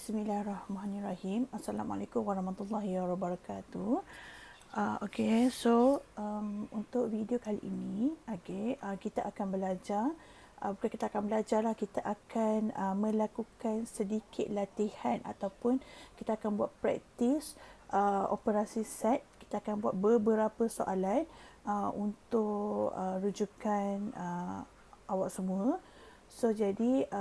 Bismillahirrahmanirrahim. Assalamualaikum warahmatullahi wabarakatuh. Untuk video kali ini, kita akan belajar, bukan kita akan belajar lah, kita akan melakukan sedikit latihan ataupun kita akan buat praktis operasi set. Kita akan buat beberapa soalan untuk rujukan awak semua. So, jadi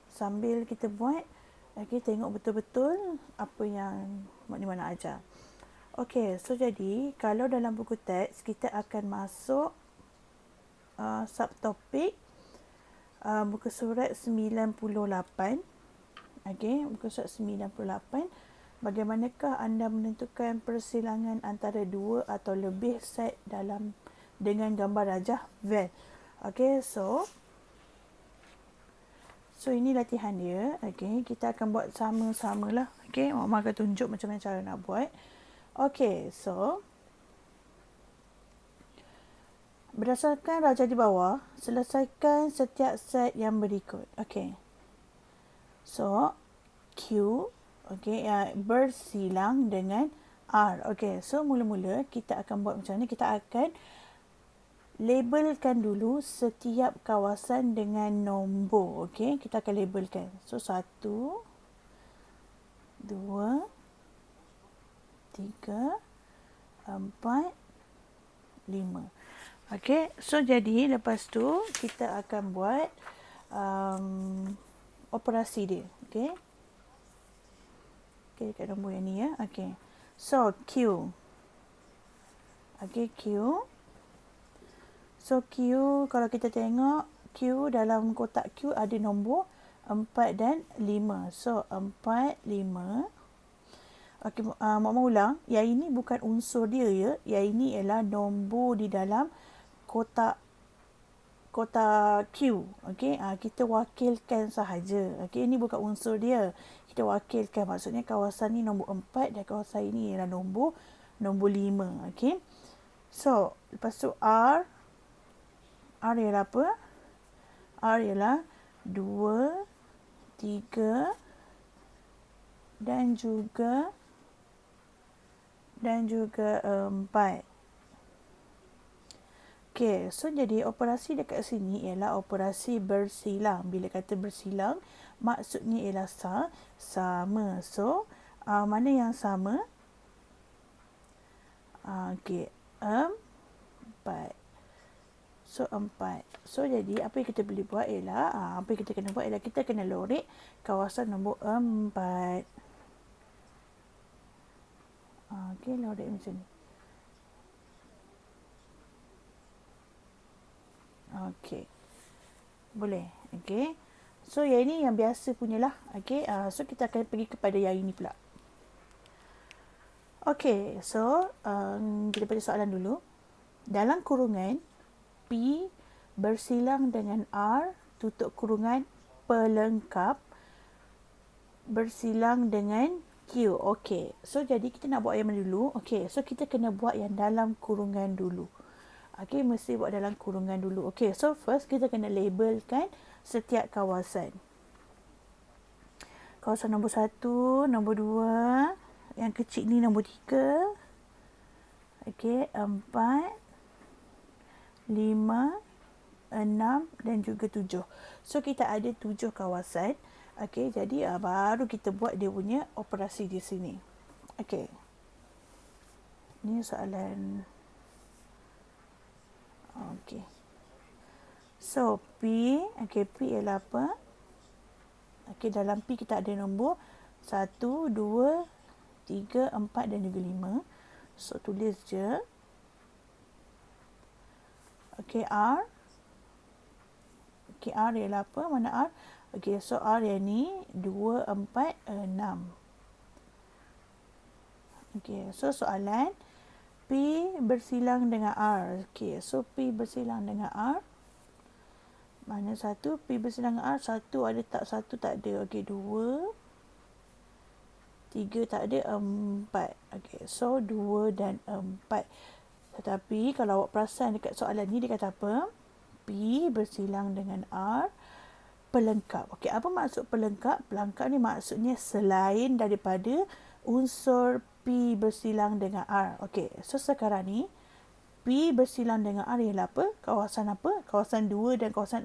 sambil kita buat, tengok betul-betul apa yang di mana ajar. So jadi kalau dalam buku teks kita akan masuk subtopik muka surat 98. Muka surat 98. Bagaimanakah anda menentukan persilangan antara dua atau lebih set dengan gambar rajah Venn? So ini latihan dia. Kita akan buat sama-sama lah. Mama akan tunjuk macam mana cara nak buat. So berdasarkan rajah di bawah, selesaikan setiap set yang berikut. So Q bersilang dengan R. So mula-mula kita akan buat macam ni. Kita akan labelkan dulu setiap kawasan dengan nombor. Kita akan labelkan. So 1, 2, 3, 4, 5. So jadi lepas tu kita akan buat operasi dia. Dekat nombor yang ni ya. So Q. Q. So Q, kalau kita tengok Q, dalam kotak Q ada nombor 4 dan 5. So 4, 5. Mama ulang. Yang ini bukan unsur dia ya. Yang ini ialah nombor di dalam kotak Q. Kita wakilkan sahaja. Ini bukan unsur dia. Kita wakilkan. Maksudnya kawasan ni nombor 4 dan kawasan ini ialah nombor 5. So lepas tu R ialah apa? R ialah 2, 3 dan juga 4. So jadi operasi dekat sini ialah operasi bersilang. Bila kata bersilang, maksudnya ialah sama. So mana yang sama? 4. So 4. So jadi apa yang kita boleh buat ialah kita kena lorek kawasan nombor 4. Lorek macam ni. Boleh. So yang ini yang biasa punyalah. So kita akan pergi kepada yang ini pula. So kita baca soalan dulu. Dalam kurungan P bersilang dengan R, tutup kurungan pelengkap bersilang dengan Q. So jadi kita nak buat yang mana dulu? So kita kena buat yang dalam kurungan dulu. Mesti buat dalam kurungan dulu. So first kita kena labelkan setiap kawasan. Kawasan nombor 1, nombor 2, yang kecil ni nombor 3. 4, 5, 6 dan juga 7. So kita ada 7 kawasan. Jadi baru kita buat dia punya operasi di sini. Ni soalan. So P, P ialah apa? Dalam P kita ada nombor 1, 2, 3, 4 dan juga 5. So tulis je. R. R ialah apa? Mana R? So R yang ni 2, 4, 6. So soalan P bersilang dengan R. So P bersilang dengan R. Mana 1? P bersilang dengan R. 1 ada tak? 1 tak ada. 2, 3 tak ada. 4. So 2 dan 4. Tetapi kalau awak perasan dekat soalan ni dia kata apa? P bersilang dengan R. pelengkap. Okey, apa maksud pelengkap? Pelengkap ni maksudnya selain daripada unsur P bersilang dengan R. Okey, so sekarang ni P bersilang dengan R ialah apa? Kawasan apa? Kawasan 2 dan kawasan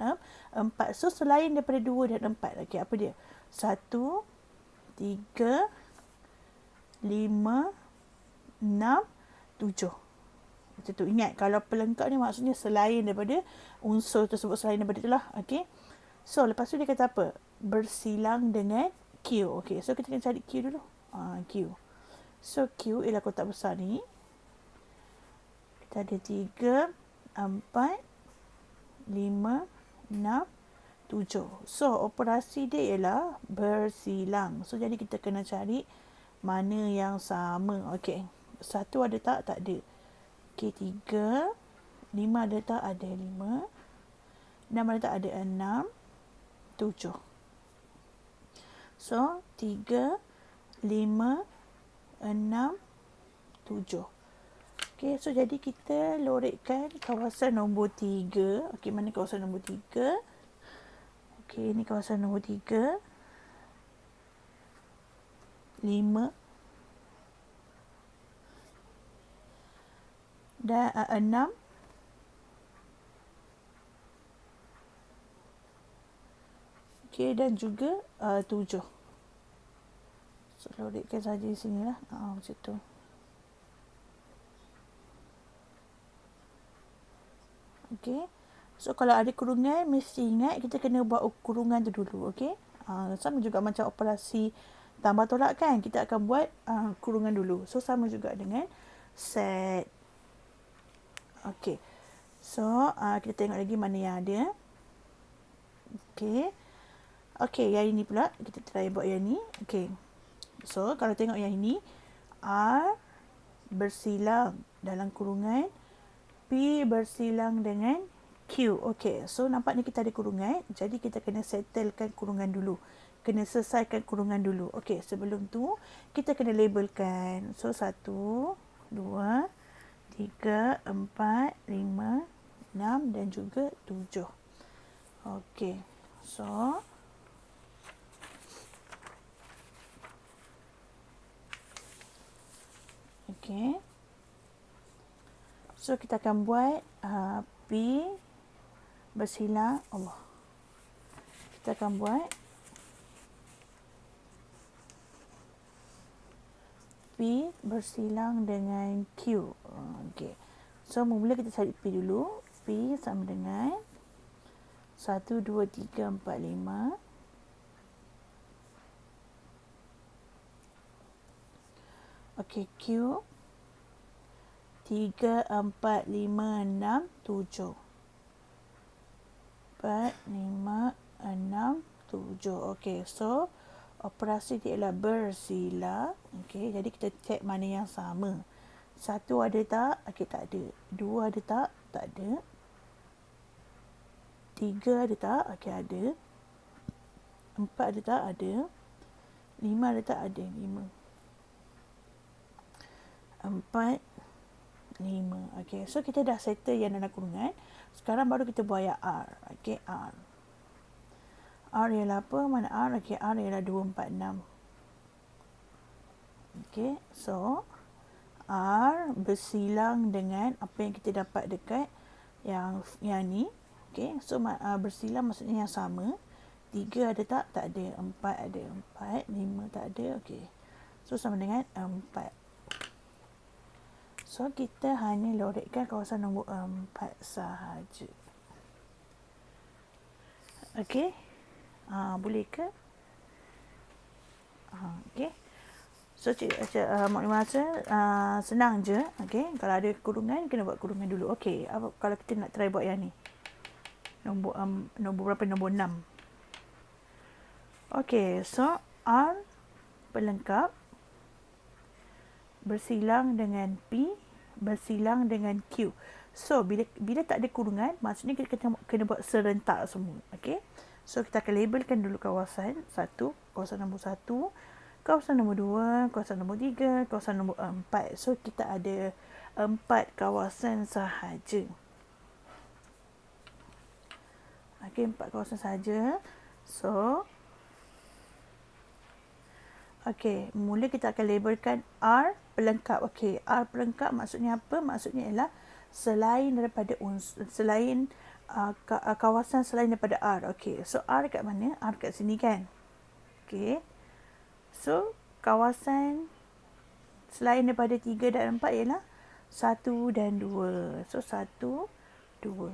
4. So selain daripada 2 dan 4. Okey, apa dia? 1, 3, 5, 6, 7. Macam tu. Ingat, kalau pelengkap ni maksudnya selain daripada unsur tersebut, selain daripada itulah. Okey. So, lepas tu dia kata apa? Bersilang dengan Q. Okey, so kita kena cari Q dulu. Q. So, Q ialah kotak besar ni. Kita ada 3, 4, 5, 6, 7. So, operasi dia ialah bersilang. So, jadi kita kena cari mana yang sama. Okey. 1 ada tak? Tak ada. Okey, 3. 5 ada tak? Ada 5. 6 ada tak? Ada 6. 7. So, 3, 5, 6, 7. Okey, so jadi kita lorekkan kawasan nombor 3. Okey, mana kawasan nombor 3? Okey, ini kawasan nombor 3. 5 dan 6. Okey, dan juga 7. So, lorekkan saja di sini lah. Macam tu. Okey. So, kalau ada kurungan, mesti ingat kita kena buat kurungan tu dulu. Okey. Sama juga macam operasi tambah tolak kan. Kita akan buat kurungan dulu. So, sama juga dengan set. Okey. So, kita tengok lagi mana yang ada. Okey. Okey, yang ini pula. Kita try buat yang ni. Okey. So, kalau tengok yang ini. R bersilang dalam kurungan. P bersilang dengan Q. Okey. So, nampaknya kita ada kurungan. Jadi, kita kena settlekan kurungan dulu. Kena selesaikan kurungan dulu. Okey. Sebelum tu, kita kena labelkan. So, 1, 2, 3, 4, 5, 6 dan juga 7. Okey. So, okey. So, kita akan buat P bersilang. Allah. Kita akan buat P bersilang dengan Q. Okey. So, mula kita cari P dulu. P sama dengan 1, 2, 3, 4, 5. Okey, Q 3, 4, 5, 6, 7. 4, 5, 6, 7. Okey, so operasi dia ialah bersilang. Okey, jadi kita cek mana yang sama. 1 ada tak? Okey, tak ada. 2 ada tak? Tak ada. 3 ada tak? Okey, ada. 4 ada tak? Ada. 5 ada tak? Ada. 5. 4, 5. Okey, so kita dah settle yang dalam kurungan. Sekarang baru kita buat yang R. Okey, R. R ialah apa? Mana R? Okey, R ialah 2, 4, 6. Okey, so R bersilang dengan apa yang kita dapat dekat yang ni. Okey, so bersilang maksudnya yang sama. 3 ada tak? Tak ada. 4 ada. 4, 5 tak ada. Okey. So sama dengan 4. So, kita hanya lorekkan kawasan nombor 4 sahaja. Okey. Boleh ke? Okey. So, maklumat senang je. Okey. Kalau ada kurungan, kena buat kurungan dulu. Okey. Kalau kita nak try buat yang ni. Nombor berapa? Nombor 6. Okey. So, R pelengkap bersilang dengan P bersilang dengan Q. So, bila tak ada kurungan, maksudnya kita kena buat serentak semua. Okey. So, kita akan labelkan dulu kawasan 1, kawasan nombor 1, kawasan nombor 2, kawasan nombor 3, kawasan nombor 4. So, kita ada 4 kawasan sahaja. Okey, 4 kawasan sahaja. So, okey, mula kita akan labelkan R pelengkap. Okey, R pelengkap maksudnya apa? Maksudnya ialah selain daripada selain kawasan selain daripada R. Okey, so R kat mana? R kat sini kan? Okey. So, kawasan selain daripada 3 dan 4 ialah 1 dan 2. So, 1, 2.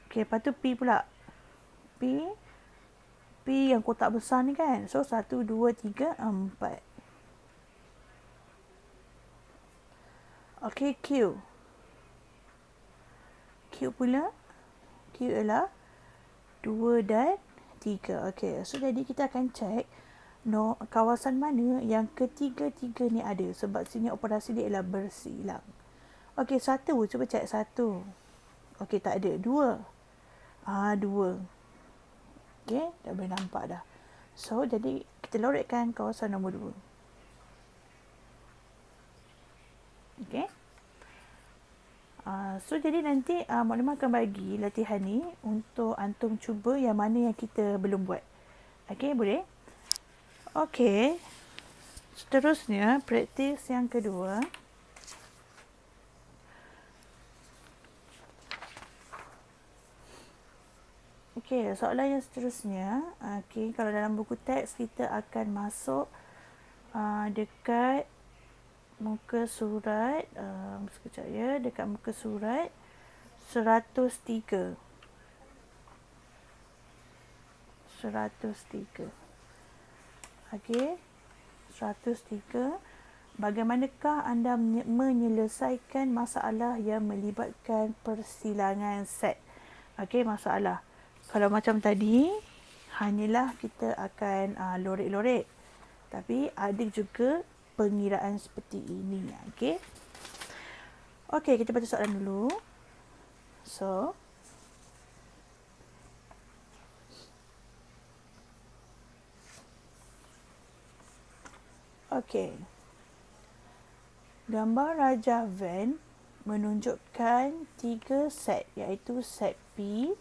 Okey, lepas tu P pula. P yang kotak besar ni kan. So, 1, 2, 3, 4. Okey, Q. Q pula. Q ialah 2 dan 3. Okey, so jadi kita akan cek kawasan mana yang ketiga-tiga ni ada. Sebab sini operasi dia ialah bersilang. Okey, 1. Cuba cek 1. Okey, tak ada. 2. 2. Okey, dah boleh nampak dah. So, jadi kita lorekkan kawasan nombor 2. Okey. So, jadi nanti maklumat akan bagi latihan ni untuk antum cuba yang mana yang kita belum buat. Okey, boleh? Okey. Seterusnya, praktis yang kedua. Okey, soalan yang seterusnya. Okey, kalau dalam buku teks kita akan masuk dekat muka surat, sekejap ya, dekat muka surat 103. 103. Okey. 103. Bagaimanakah anda menyelesaikan masalah yang melibatkan persilangan set? Okey, masalah. Kalau macam tadi, hanyalah kita akan lorek-lorek. Tapi ada juga pengiraan seperti ini. Okey. Okey, kita baca soalan dulu. So, okey. Gambar Raja Van menunjukkan 3 set, iaitu set P.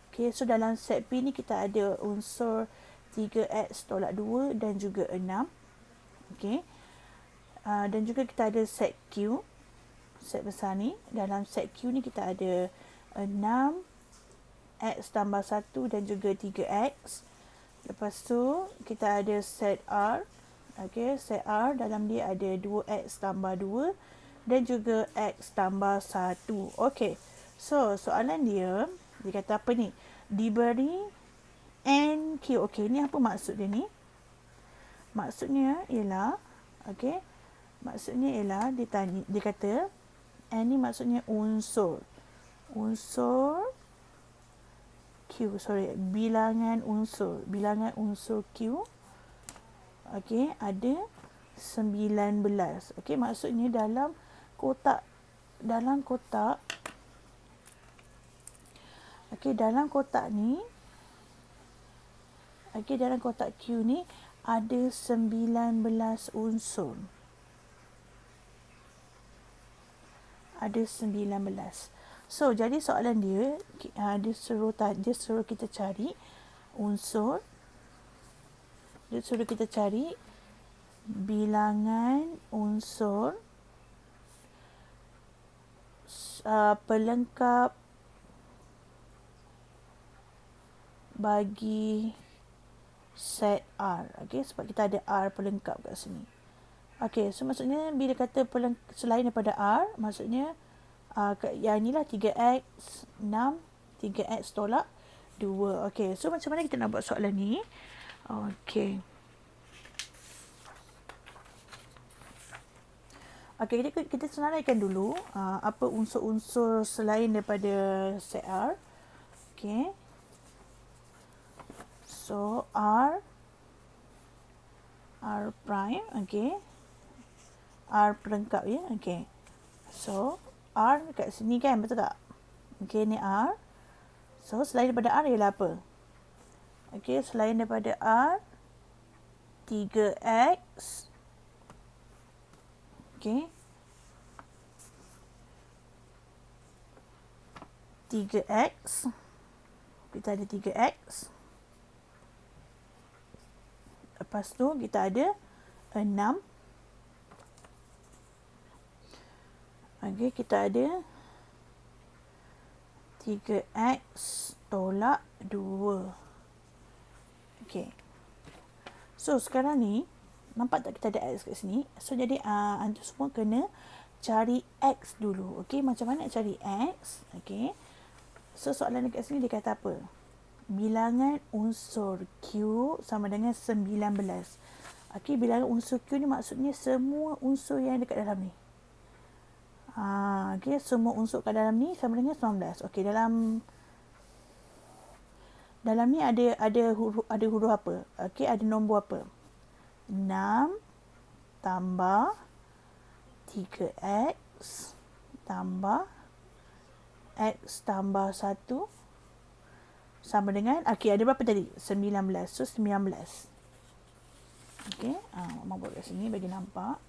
Okey, so dalam set P ni kita ada unsur 3x tolak 2 dan juga 6. Okey. Dan juga kita ada set Q, set besar ni. Dalam set Q ni kita ada 6, x tambah 1 dan juga 3x. Lepas tu kita ada set R. Okey, set R dalam dia ada 2x tambah 2 dan juga x tambah 1. Okey. So, soalan dia kata apa ni? Diberi NQ. Okey, ni apa maksud dia ni? Maksudnya ialah, okey, maksudnya ialah dia kata N ni maksudnya unsur. Unsur Q, bilangan unsur. Bilangan unsur Q. Okey, ada 19. Okey, maksudnya dalam kotak okey, dalam kotak ni, okey, dalam kotak Q ni ada 19 unsur. Ada 19. So, jadi soalan dia dia suruh kita cari unsur. Dia suruh kita cari bilangan unsur pelengkap bagi set R. Okey, sebab kita ada R pelengkap kat sini. Okey, so maksudnya bila kata selain daripada R, maksudnya yang inilah 3x, 6, 3x tolak 2. Okey, so macam mana kita nak buat soalan ni? Okey. Okey, kita senaraikan dulu apa unsur-unsur selain daripada set R. Okey. So, R prime, okey. R pelengkap ya, okey. So, R kat sini kan, betul tak? Okey, ni R. So, selain daripada R ialah apa? Okey, selain daripada R, 3x. Okey. 3x kita ada 3X. Lepas tu kita ada 6. Okey, kita ada 3X tolak 2. Okey. So, sekarang ni, nampak tak kita ada X kat sini? So, jadi antum semua kena cari X dulu. Okey, macam mana nak cari X? Okey. So, soalan dekat sini dia kata apa? Bilangan unsur Q sama dengan 19. Okey, bilangan unsur Q ni maksudnya semua unsur yang dekat dalam ni. Okey, semua unsur kat dalam ni sama dengan 19. Okey, dalam ni ada huruf apa? Okey, ada nombor apa? 6 tambah 3X tambah X tambah 1 sama dengan, okey, ada berapa tadi? 19. So, 19. Okey, Mama buat kat sini bagi nampak.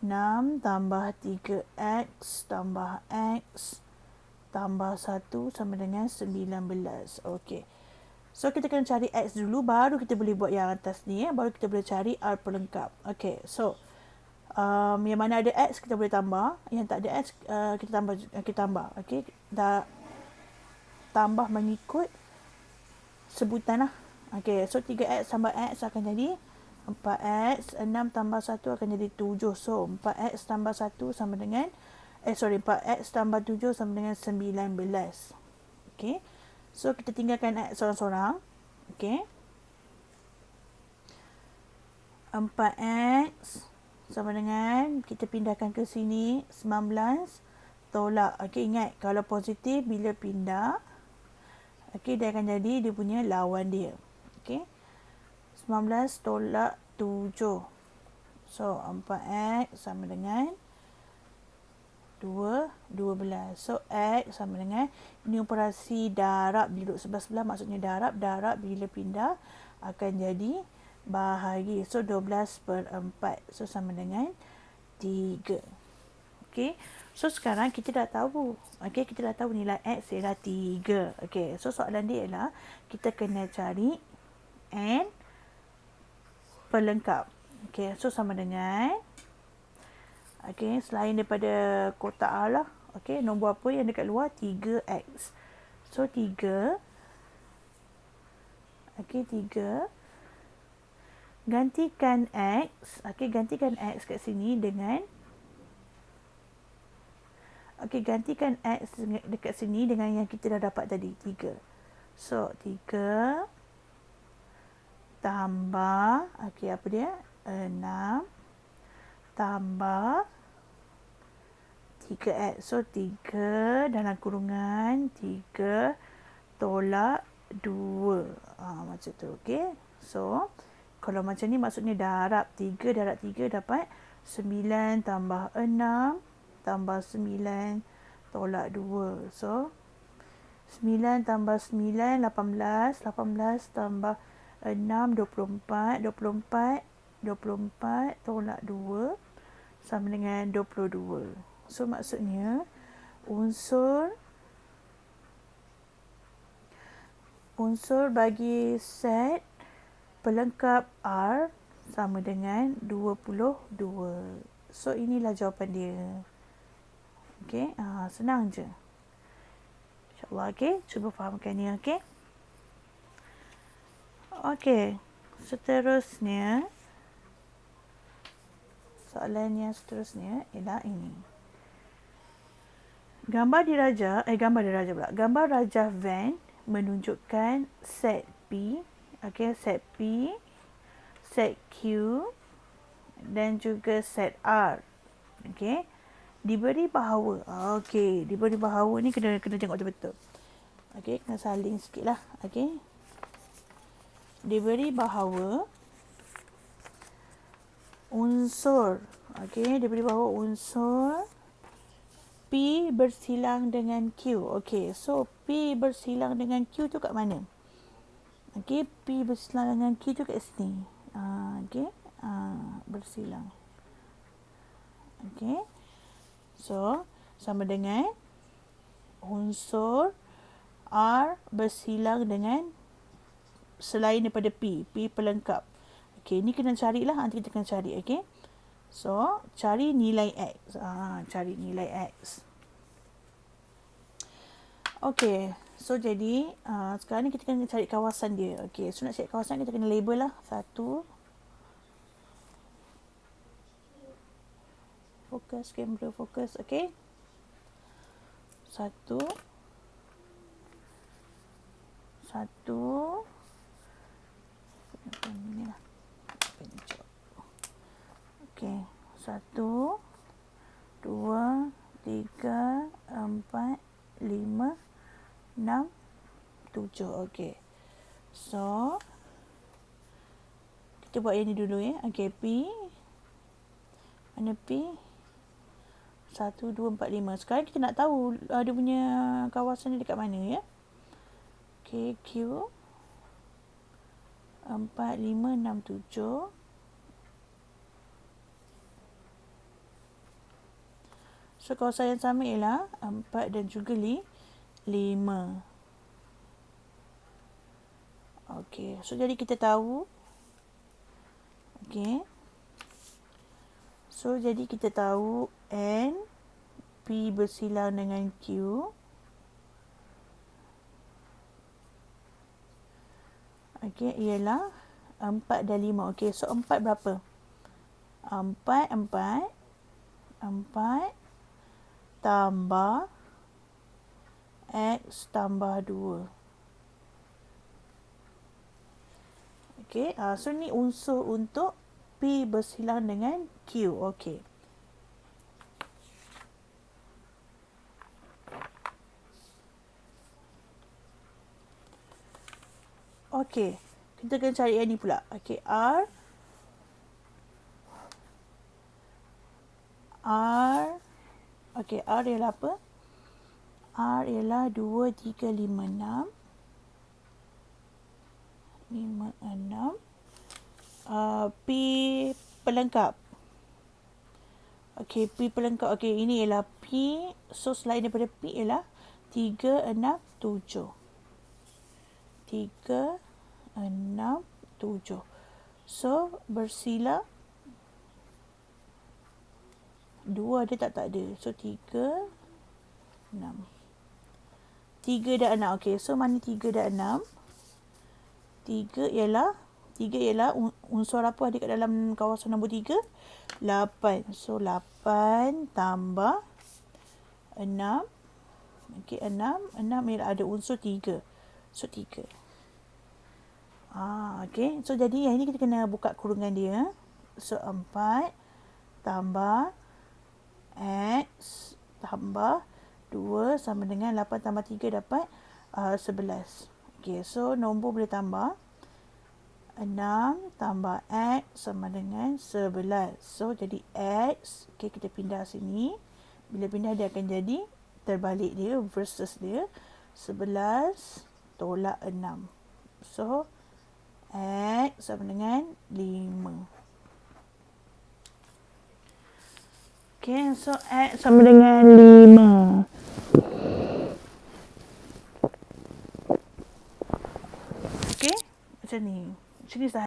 Enam tambah 3X tambah X tambah 1 sama dengan 19. Okey. So, kita kena cari X dulu, baru kita boleh buat yang atas ni. Baru kita boleh cari R pelengkap. Okey, so, yang mana ada X, kita boleh tambah. Yang tak ada X, kita tambah. Okey, dah tambah mengikut sebutan lah. Okey, so 3X tambah X akan jadi 4X, 6 tambah 1 akan jadi 7. So, 4X tambah 1 sama dengan, 4X tambah 7 sama dengan 19. Okey. So, kita tinggalkan X sorang-sorang. Okey. 4X sama dengan, kita pindahkan ke sini, 19 tolak. Okey, ingat, kalau positif bila pindah, okey, dia akan jadi dia punya lawan dia. Okey. 19 tolak 7. So, 4X sama dengan 12. So, X sama dengan, ini operasi darab duduk sebelah-sebelah, maksudnya darab bila pindah akan jadi bahagi. So, 12/4. So, sama dengan 3. Okey. So, sekarang kita dah tahu. Okey, kita dah tahu nilai X ialah 3. Okey. So, soalan dia ialah kita kena cari N pelengkap. Okey, so sama dengan, okey, selain daripada kotak A lah. Okey, nombor apa yang dekat luar? 3X. So, 3. Okey, 3. Gantikan X. Okey, gantikan X kat sini dengan, okey, gantikan X dekat sini dengan yang kita dah dapat tadi, 3. So, 3 tambah, okey, apa dia? 6 tambah 3X. So, 3 dalam kurungan 3 tolak 2. Macam tu, okey. So, kalau macam ni maksudnya darab 3 dapat 9 tambah 6 tambah 9 tolak 2. So, 9 tambah 9, 18. 18 tambah 6, 24. 24 tolak 2 sama dengan 22. So, maksudnya unsur bagi set pelengkap R sama dengan 22. So, inilah jawapan dia. Okey, senang je. InsyaAllah, okey. Cuba fahamkan ni, okey. Okey, seterusnya, soalan yang seterusnya ialah ini. Gambar rajah van menunjukkan set P, okey, set P, set Q dan juga set R. Okey, diberi bahawa, okey, diberi bahawa ni kena tengok betul-betul. Okey, kena saling sikitlah, okey. Diberi bahawa unsur, okey, diberi bahawa unsur P bersilang dengan Q. Okey, so P bersilang dengan Q tu kat mana? Okey, P bersilang dengan Q tu kat sini. Okey, bersilang. Okey. So, sama dengan unsur R bersilang dengan selain daripada P pelengkap. Okey, ni kena carilah, nanti kita kena cari, okey. So, cari nilai X. Cari nilai X. Okey, so jadi sekarang ni kita kena cari kawasan dia. Okey, so nak cari kawasan kita kena label lah. 1. Fokus, kamera fokus, okey. 1. 1. Ni lah. Okey, 1, 2, 3, 4, 5, 6, 7. Okey. So, kita buat yang ni dulu ya. Okey, P. Mana P? 1, 2, 4, 5. Sekarang kita nak tahu dia punya kawasan ni dekat mana ya. Okey, Q. 4, 5, 6, 7. So, kawasan yang sama ialah 4 dan juga 5. Okey, so jadi kita tahu. Okey. So, jadi kita tahu N, P bersilang dengan Q. Okey, ialah 4 dan 5. Okey, so 4 berapa? 4 tambah X tambah 2. Okey, so ni unsur untuk P bersilang dengan Q. Okey. Okey, kita kena cari yang ni pula. Okey, R. Okey, R ialah apa? R ialah 2, 3, 5, 6. 5, 6. P pelengkap. Okey, P pelengkap. Okey, ini ialah P. So, selain daripada P ialah 3, 6, 7. 3, 6, 7. So, bersilang 2 ada tak? Tak ada. So, 3, 6. 3 dan 6. Okey, so mana 3 dan 6? 3 ialah unsur apa ada kat dalam kawasan nombor 3? 8. So, 8 tambah 6. Okey, 6. 6 ialah ada unsur 3. So, 3. Okey. So, jadi yang ini kita kena buka kurungan dia. So, 4 tambah X tambah 2 sama dengan 8 tambah 3 dapat 11. Okey, so nombor boleh tambah. 6 tambah X sama dengan 11. So, jadi X. Okey, kita pindah sini. Bila pindah dia akan jadi terbalik dia, versus dia. 11 tolak 6. So, X sama dengan 5. Okay, so X sama dengan 5. Okay, macam ni. Macam ni sahaja.